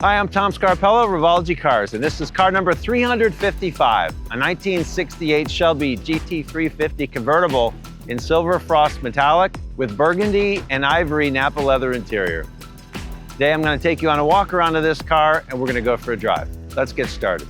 Hi, I'm Tom Scarpello, Revology Cars, and this is car number 355, a 1968 Shelby GT350 Convertible in silver frost metallic with burgundy and ivory Nappa leather interior. Today I'm going to take you on a walk around of this car and we're going to go for a drive. Let's get started.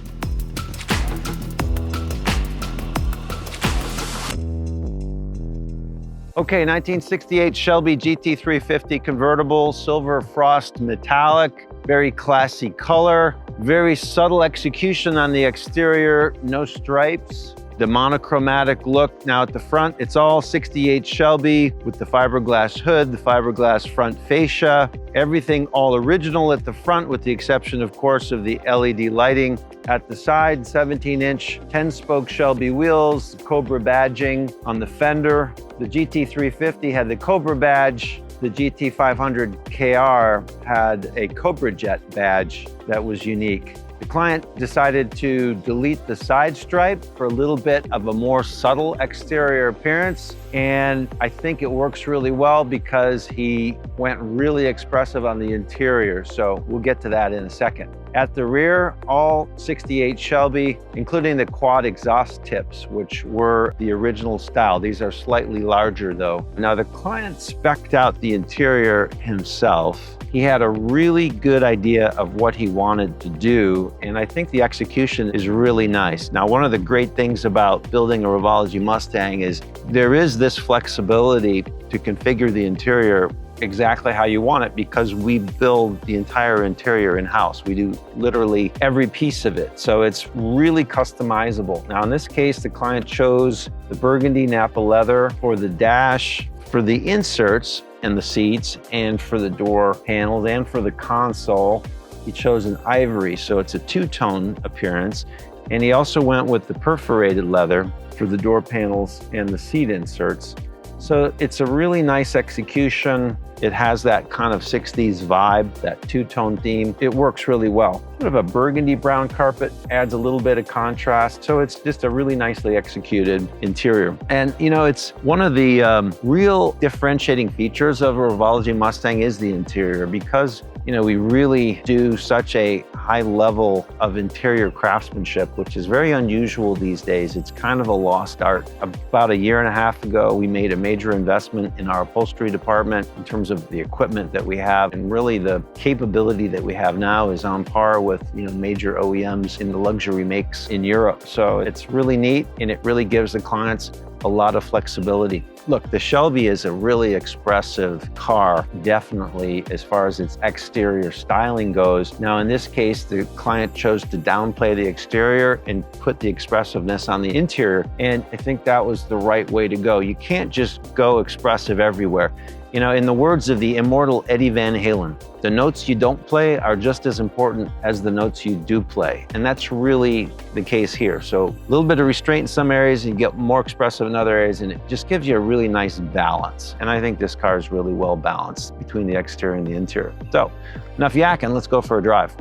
Okay, 1968 Shelby GT350 Convertible, silver frost metallic, very classy color, very subtle execution on the exterior, no stripes. The monochromatic look. Now at the front, it's all 68 Shelby with the fiberglass hood, the fiberglass front fascia, everything all original at the front with the exception, of course, of the LED lighting. At the side, 17-inch 10-spoke Shelby wheels, Cobra badging on the fender. The GT350 had the Cobra badge. The GT500 KR had a Cobra Jet badge that was unique. The client decided to delete the side stripe for a little bit of a more subtle exterior appearance. And I think it works really well because he went really expressive on the interior. So we'll get to that in a second. At the rear, all 68 Shelby, including the quad exhaust tips, which were the original style. These are slightly larger though. Now the client spec'd out the interior himself. He had a really good idea of what he wanted to do, and I think the execution is really nice. Now, one of the great things about building a Revology Mustang is there is this flexibility to configure the interior exactly how you want it because we build the entire interior in-house. We do literally every piece of it, so it's really customizable. Now, in this case, the client chose the burgundy Nappa leather for the dash, for the inserts and the seats, and for the door panels, and for the console. He chose an ivory, so it's a two-tone appearance. And he also went with the perforated leather for the door panels and the seat inserts. So it's a really nice execution. It has that kind of 60s vibe, that two-tone theme. It works really well. Sort of a burgundy brown carpet adds a little bit of contrast. So it's just a really nicely executed interior. And you know, it's one of the real differentiating features of a Revology Mustang is the interior because you know, we really do such a high level of interior craftsmanship, which is very unusual these days. It's kind of a lost art. About a year and a half ago, we made a major investment in our upholstery department in terms of the equipment that we have. And really the capability that we have now is on par with, you know, major OEMs in the luxury makes in Europe. So it's really neat and it really gives the clients a lot of flexibility. Look, the Shelby is a really expressive car, definitely as far as its exterior styling goes. Now, in this case, the client chose to downplay the exterior and put the expressiveness on the interior. And I think that was the right way to go. You can't just go expressive everywhere. You know, in the words of the immortal Eddie Van Halen, the notes you don't play are just as important as the notes you do play. And that's really the case here. So a little bit of restraint in some areas and you get more expressive in other areas, and it just gives you a really nice balance. And I think this car is really well balanced between the exterior and the interior. So enough yakking, let's go for a drive.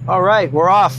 All right, we're off.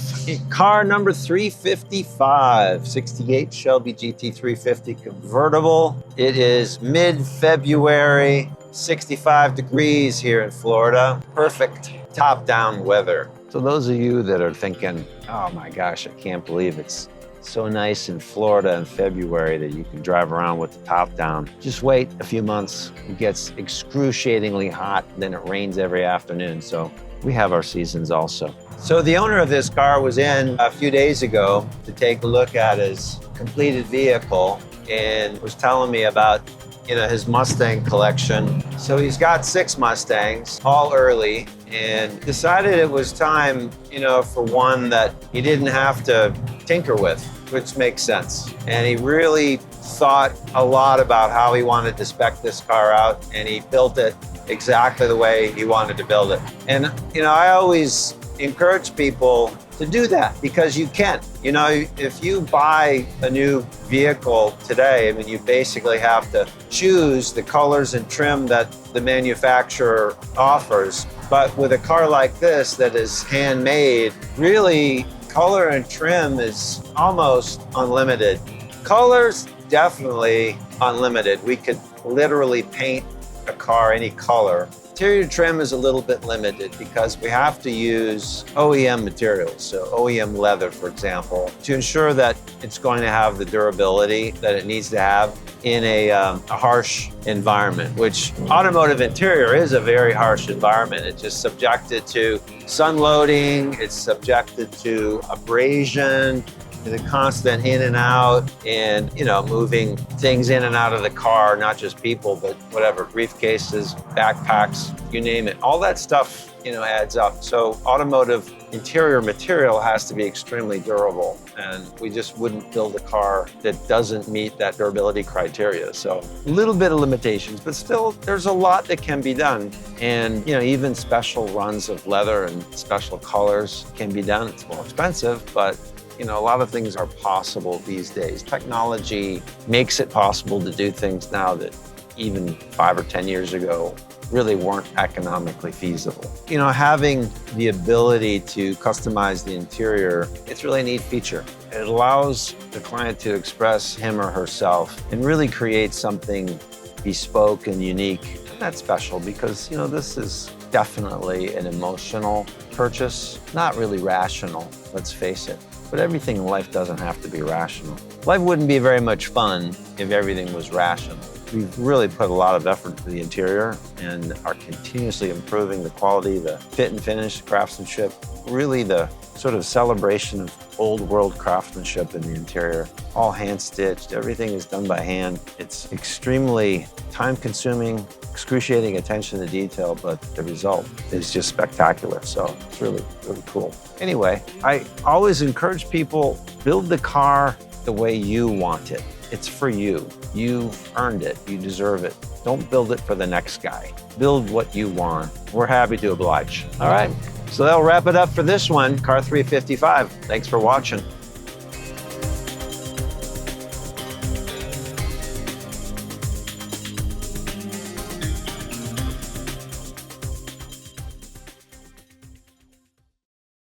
Car number 355, 68 Shelby GT350 Convertible. It is mid-February, 65 degrees here in Florida. Perfect top-down weather. So those of you that are thinking, oh my gosh, I can't believe it's so nice in Florida in February that you can drive around with the top down. Just wait a few months. It gets excruciatingly hot, then it rains every afternoon. So we have our seasons also. So the owner of this car was in a few days ago to take a look at his completed vehicle and was telling me about, you know, his Mustang collection. So he's got 6 Mustangs, all early, and decided it was time, you know, for one that he didn't have to tinker with, which makes sense. And he really thought a lot about how he wanted to spec this car out, and he built it exactly the way he wanted to build it. And, you know, I always encourage people to do that because you can. You know, if you buy a new vehicle today, I mean, you basically have to choose the colors and trim that the manufacturer offers. But with a car like this that is handmade, really color and trim is almost unlimited. Colors definitely unlimited. We could literally paint a car any color. Interior trim is a little bit limited because we have to use OEM materials, so OEM leather, for example, to ensure that it's going to have the durability that it needs to have in a harsh environment, which automotive interior is a very harsh environment. It's just subjected to sun loading, it's subjected to abrasion, the constant in and out, and moving things in and out of the car, not just people, but whatever, briefcases, backpacks, you name it. All that stuff, adds up. So automotive interior material has to be extremely durable, and we just wouldn't build a car that doesn't meet that durability criteria. So a little bit of limitations, but still there's a lot that can be done. And even special runs of leather and special colors can be done. It's more expensive, but a lot of things are possible these days. Technology makes it possible to do things now that even 5 or 10 years ago really weren't economically feasible. Having the ability to customize the interior, it's really a neat feature. It allows the client to express him or herself and really create something bespoke and unique. And that's special because, this is definitely an emotional purchase, not really rational, let's face it. But everything in life doesn't have to be rational. Life wouldn't be very much fun if everything was rational. We've really put a lot of effort into the interior and are continuously improving the quality, the fit and finish, craftsmanship, really the sort of celebration of old world craftsmanship in the interior. All hand stitched, everything is done by hand. It's extremely time consuming, excruciating attention to detail, but the result is just spectacular. So it's really, really cool. Anyway, I always encourage people, build the car the way you want it. It's for you. You've earned it. You deserve it. Don't build it for the next guy. Build what you want. We're happy to oblige. All right, so that'll wrap it up for this one, Car 355. Thanks for watching.